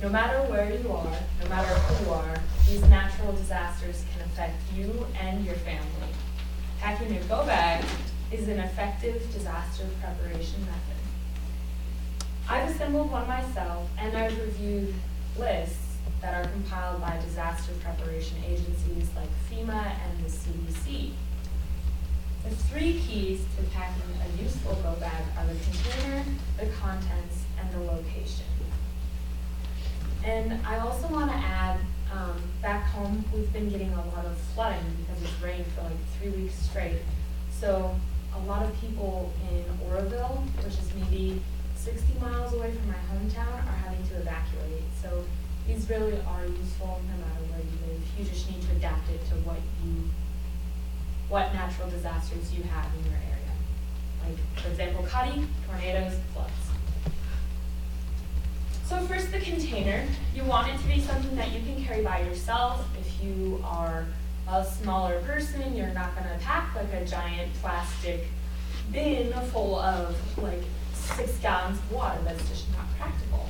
No matter where you are, no matter who you are, these natural disasters can affect you and your family. Packing a go bag is an effective disaster preparation method. I've assembled one myself, and I've reviewed lists that are compiled by disaster preparation agencies like FEMA and the CDC. The 3 keys to packing a useful go bag are the container, the contents, and the location. And I also want to add, back home, we've been getting a lot of flooding because it's rained for like 3 weeks straight. So a lot of people in Oroville, which is maybe 60 miles away from my hometown, are having to evacuate. So these really are useful no matter where you live. You just need to adapt it to what natural disasters you have in your area. Like, for example, Cuddy, tornadoes, floods. So first, the container. You want it to be something that you can carry by yourself. If you are a smaller person, you're not going to pack like a giant plastic bin full of like 6 gallons of water. That's just not practical.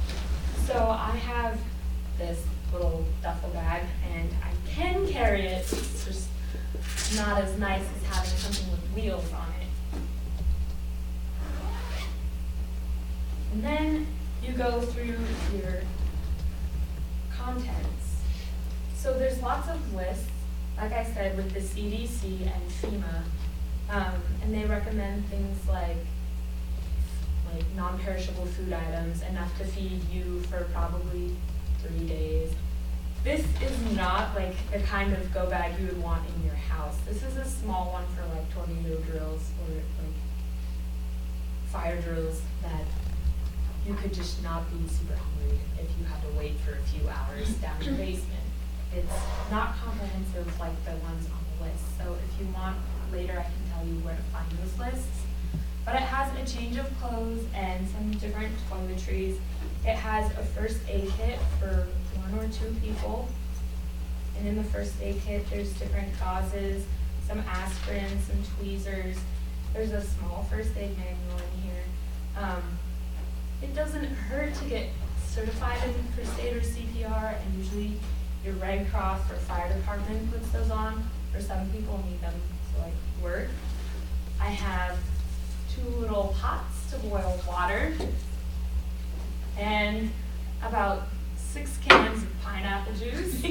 So I have this little duffel bag, and I can carry it. It's just not as nice as having something with wheels on it. And then you go through your contents. So there's lots of lists, like I said, with the CDC and FEMA, and they recommend things like non-perishable food items, enough to feed you for probably 3 days. This is not like the kind of go bag you would want in your house. This is a small one for like tornado drills or like fire drills that you could just not be super hungry if you had to wait for a few hours down your basement. It's not comprehensive like the ones on the list. So if you want, later I can tell you where to find those lists. But it has a change of clothes and some different toiletries. It has a first aid kit for 1 or 2 people. And in the first aid kit, there's different gauzes, some aspirin, some tweezers. There's a small first aid manual in here. It doesn't hurt to get certified in first aid or CPR, and usually your Red Cross or fire department puts those on, or some people need them to like work. I have 2 little pots to boil water, and about 6 cans of pineapple juice.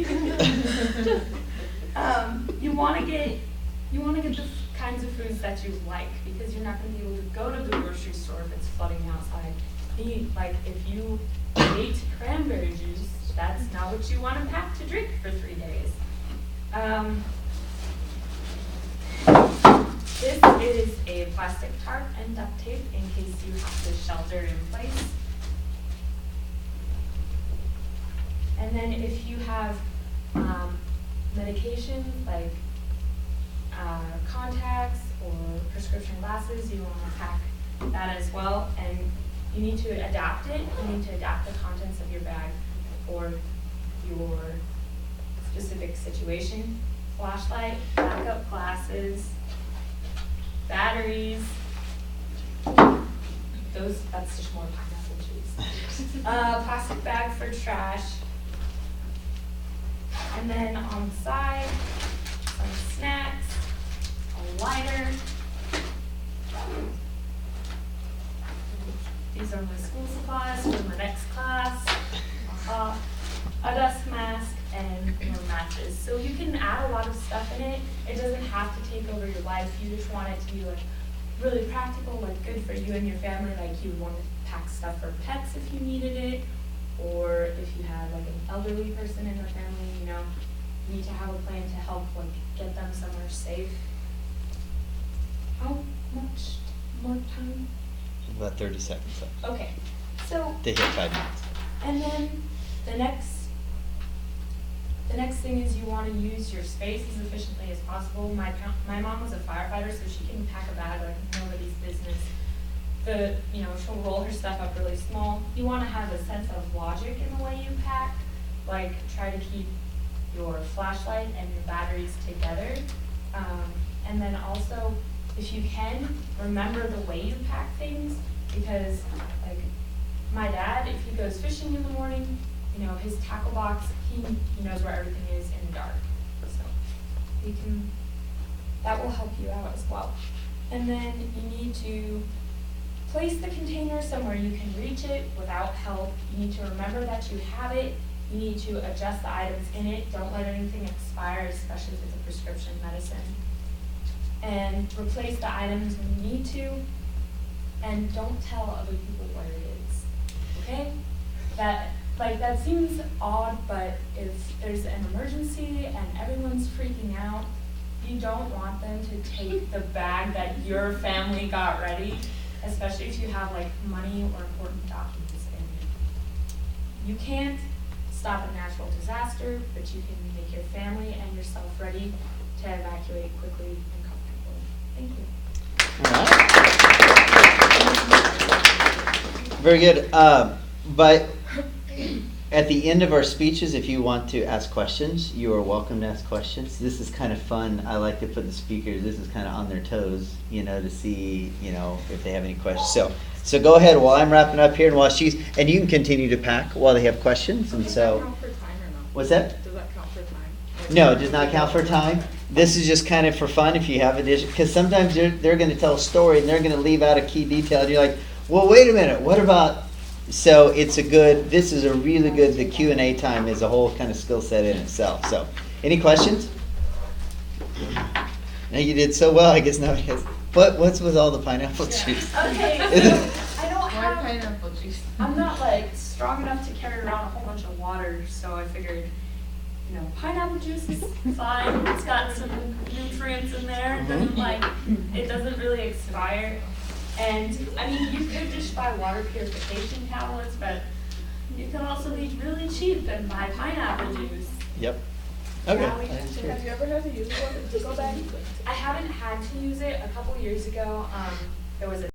You want to get the kinds of foods that you like, because you're not going to be able to go to the grocery store if it's flooding outside. Like if you ate cranberry juice, that's not what you want to pack to drink for 3 days. This is a plastic tarp and duct tape in case you have to shelter in place. And then if you have medication like contacts or prescription glasses, you want to pack that as well. And you need to adapt it. You need to adapt the contents of your bag for your specific situation. Flashlight, backup glasses, batteries. That's just more pineapple juice. Plastic bag for trash. And then on the side, some snacks, a lighter. These are my school supplies for my next class. A dust mask and more matches. So you can add a lot of stuff in it. It doesn't have to take over your life. You just want it to be like really practical, like good for you and your family. Like you would want to pack stuff for pets if you needed it, or if you had like an elderly person in the family, you know, you need to have a plan to help like get them somewhere safe. How much more time? About 30 seconds left. Okay, so They hit 5 minutes. and then the next thing is you want to use your space as efficiently as possible. My mom was a firefighter, so she can pack a bag like nobody's business. She'll roll her stuff up really small. You want to have a sense of logic in the way you pack. Like try to keep your flashlight and your batteries together. And then also, if you can, remember the way you pack things, because like my dad, if he goes fishing in the morning, you know, his tackle box, he knows where everything is in the dark. So that will help you out as well. And then you need to place the container somewhere you can reach it without help. You need to remember that you have it. You need to adjust the items in it. Don't let anything expire, especially if it's a prescription medicine. And replace the items when you need to. And don't tell other people where it is, okay? That seems odd, but if there's an emergency and everyone's freaking out, you don't want them to take the bag that your family got ready, especially if you have like money or important documents in it. You can't stop a natural disaster, but you can make your family and yourself ready to evacuate quickly and comfortably. Thank you. All right. Very good. But at the end of our speeches, if you want to ask questions, you are welcome to ask questions. This is kind of fun. I like to put the speakers, this is kind of on their toes, to see, if they have any questions. So go ahead while I'm wrapping up here and and you can continue to pack while they have questions. And Does so, that count for time or not? what's that? Does that count for time? No, it does not count for time. This is just kind of for fun if you have addition, because sometimes they're going to tell a story and they're going to leave out a key detail. And you're like, well, wait a minute, what about? So this is a really good, the Q&A time is a whole kind of skill set in itself. So any questions? No, you did so well, I guess nobody has. What's with all the pineapple juice? Okay, so I don't Why have, pineapple juice? I'm not strong enough to carry around a whole bunch of water, so I figured, pineapple juice is fine. It's got some nutrients in there. It doesn't really expire. And you could just buy water purification tablets, but you can also be really cheap and buy pineapple juice. Yep. Okay. Have you ever had to use one to go back? I haven't had to use it. A couple years ago, there was a